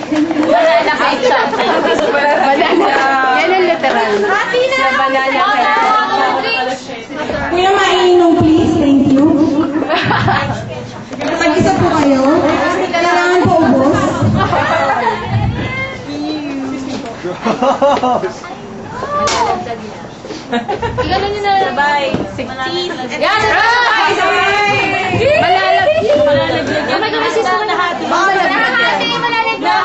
Banana cake siya. Yan ang literal. Na banana cake. Kuya, mainom please. Thank you. Mag-isa po kayo. Kailangan po ubos. Gano'n nyo na sabay. 16. Yan! Malalaglag. Yung may kamasis na nahati. Nahati! Malalaglag.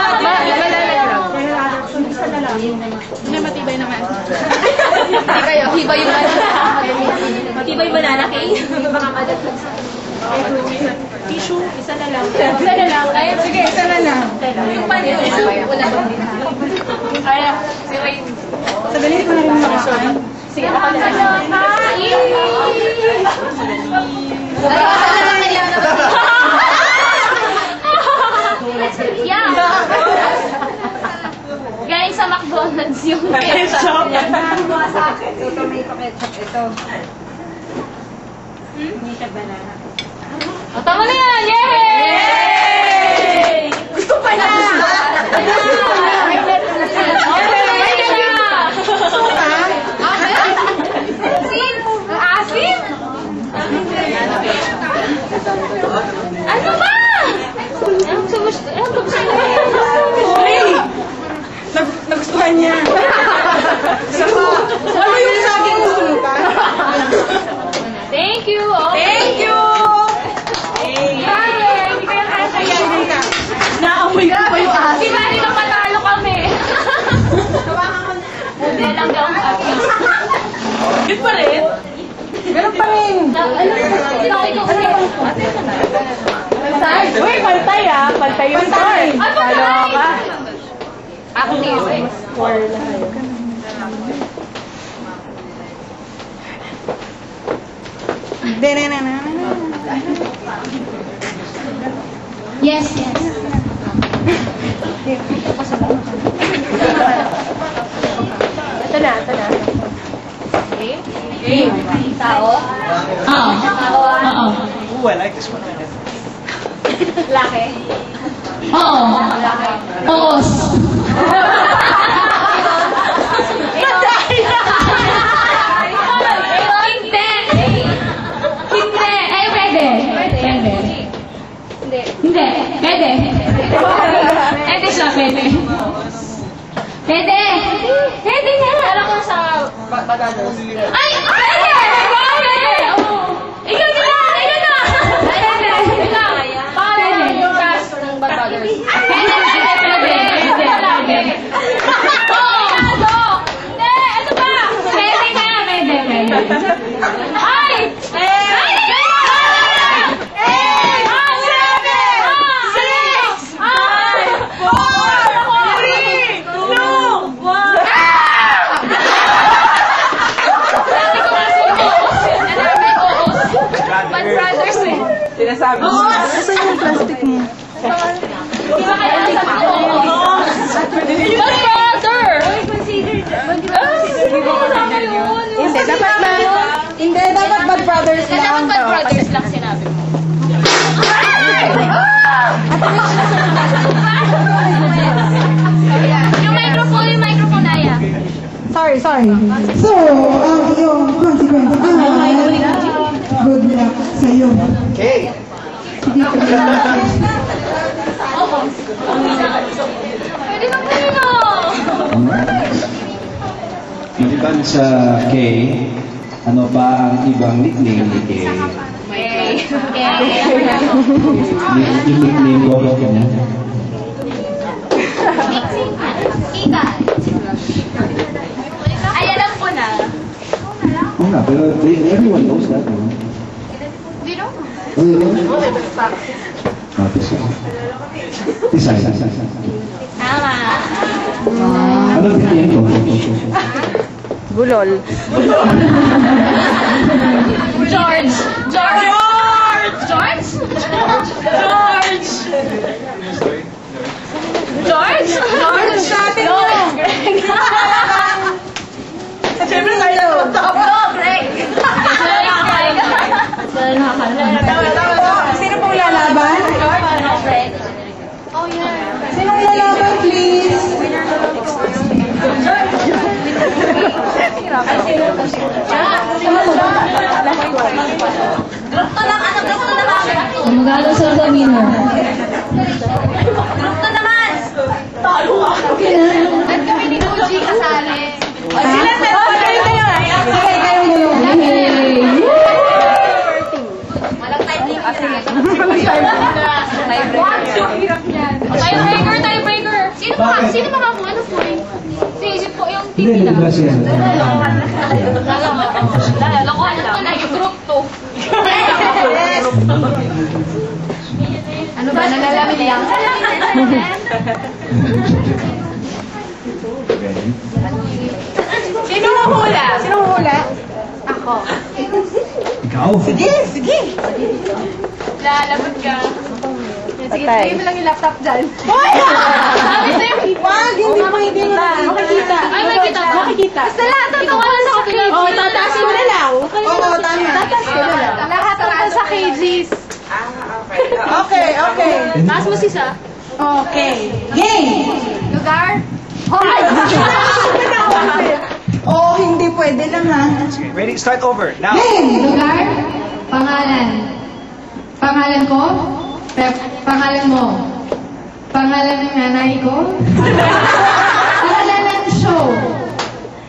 Hindi matibay naman. Hindi kayo. Hibay yung matibay banana cake. Baka madaglag sa tissue. Isa na lang. Sige, isa na lang. Yung panin. Wala ba? Kaya. Sabihin ko na rin mga. Sige, ako na lang. Yeah. Galing sa McDonald's yung ketchup. Ito, tomato ketchup. Ito. Tomato banana. O, tama na yan! Yay! Gusto pa na! Ano ba? Nagustuhan niya. Ano yung saging gusto mo ka? Thank you! Thank you! Hindi ko yung kasaya. Naamoy ko pa yung Di ba rin ang patalo kami? Hindi lang daw ang kami. Yun pa rin? Meron pa rin. Uy, pantay ah. Pantay yung time. Ano ka? Ako niyo. Yes. Ito na. Game. Tao? Oo. Ooh, I like this one. Laki? Oo. Oo. Hindi. Ay, pwede. Hindi. Pwede. Pwede siya, pwede. Pwede nga. Alam ko sa bagados. Ay! Pwede! Ikaw na! Pwede! Paano yung cast ng bagados? Pwede! Ano ba? Pwede nga! Pwede! Ay! Sinasabi mo. Asa yung plastic niya? Di ba kaya sa brother! Hindi, dapat bad brothers lang. Dapat bad brothers lang sinabi mo. Yung microphone Aya. Sorry. So, yung consequence good luck sa'yo. Okay. Pwede na kanino. Maliban sa K, ano pa ang ibang nickname ni K? Yung nickname ko, kanya? Ika. Ay, alam ko na. Oo nga, pero everyone knows that, no? Di know. Tisay. Tama. Anong nickname ko? Gulol. George! George natin yun! Siyempre tayo na magtapos. Greg! Sino pong lalaban? Oh, yeah. Sinong lalaban? Group to lang, ano, group to naman. Magkano sa examiner? Group to naman. Okay na. At kami ni Uji kasali. Sila sa okay, kayong gulong. Hey! Walang typing Tiebreaker, tiebreaker. Sino makakuha ng point? Si po yung Hindi, team nila. nag-glass yan. Lokohan ko na yung group 2. Ano ba? Nalalamin lang? Sino hula? Sino hula? Ako. Ikaw? Sige. Lalabot ka. Sige, Patay. sige mo lang yung laptop dyan. Sabi sa'yo, wag, hindi makikita. Makikita. Ay, makikita mo? Makikita. Basta lahat tatawa lang sa kapila. Oo, tataasin mo na lang. Oo, tama. Tatas ko na lang. Lahat tatawa sa KGs. Okay. Taas mo si Sa. Okay. Game! Lugar? Oh, hindi pwede lang ha. Okay, ready? Start over. Now. Lugar? Pangalan. Pangalan ko? Pangalan mo? Pangalan ng nanay ko? Pangalan ng show?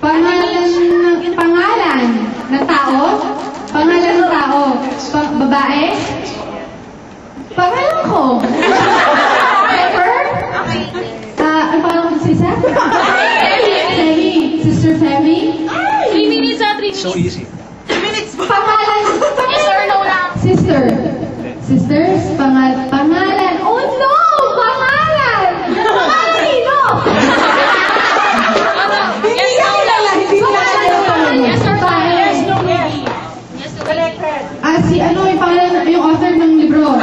Pangalan ng tao? Pangalan ng tao? Babae? Pangalan ko? Pepper? Ano pangalan ko si Seth? Femi? Sister Femi? 3 minutes ha, 3 minutes. So easy. Pangalan? Yes or no lang? Sister. Sisters, pangalan. Oh no! Pangalan! Pangalan nino! Yes or no lang? Yes or no? Yes, no, maybe. Yes or no? Si ano yung pangalan, yung author ng libro?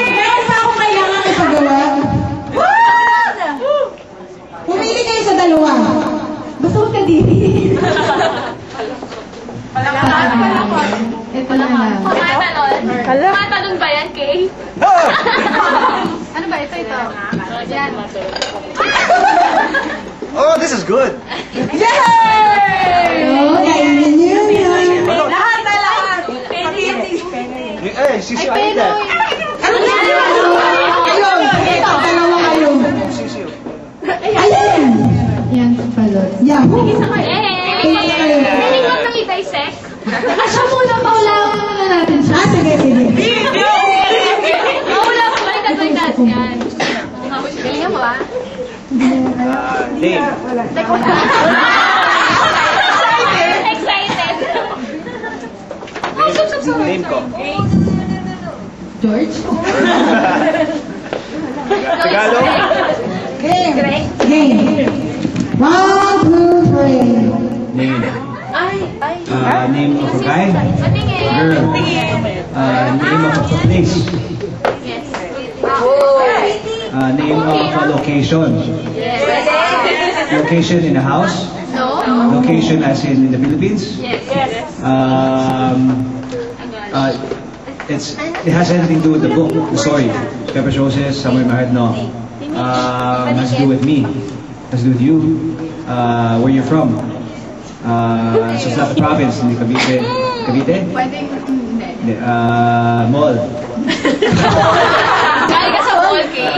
Meron pa akong kailangan ipagawa. Pumili kayo sa dalawa. Basta huwag ka diri. Ito na lang. Kumatalon. Kumatalon ba yan, Kay? Oh! Ano ba? Ito. Yan. Oh, this is good. Oh, Kainin niyo yan. Lahat. na lahat. Hey, Sisi, I need that. Ano na ayun, ito, dalawa kayo. Sisi. Ayan. yan, balot. Yahoo. Piling lang nang i-dissect. Siya muna, paulawan muna natin siya. Sige. Wala pa balik. Yan. Galingan mo ah. Name. Excited. Name ko. George? Tagalog. Game. 1, 2, 3. Name. Ay. Name of a guy? Patingin. Girl. Name of a place? Yes. Name of a location? Yes. Location in a house? No? Location as in the Philippines? Yes. It has anything to do with the book, the story. Pepper's Roses, Somewhere in My Heart, no. Has to do with me. Has to do with you. Where you're from. So it's not the province, hindi Cavite. Cavite? Pwedeng, hindi. Mall. Galing ka sa mall, Kay.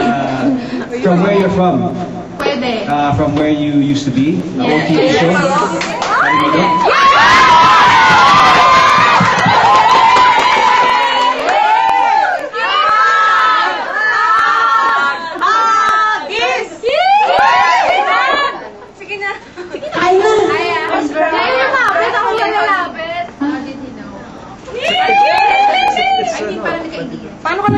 From where you're from. Pwede. From where you used to be. Yes. OT show. Ano ba?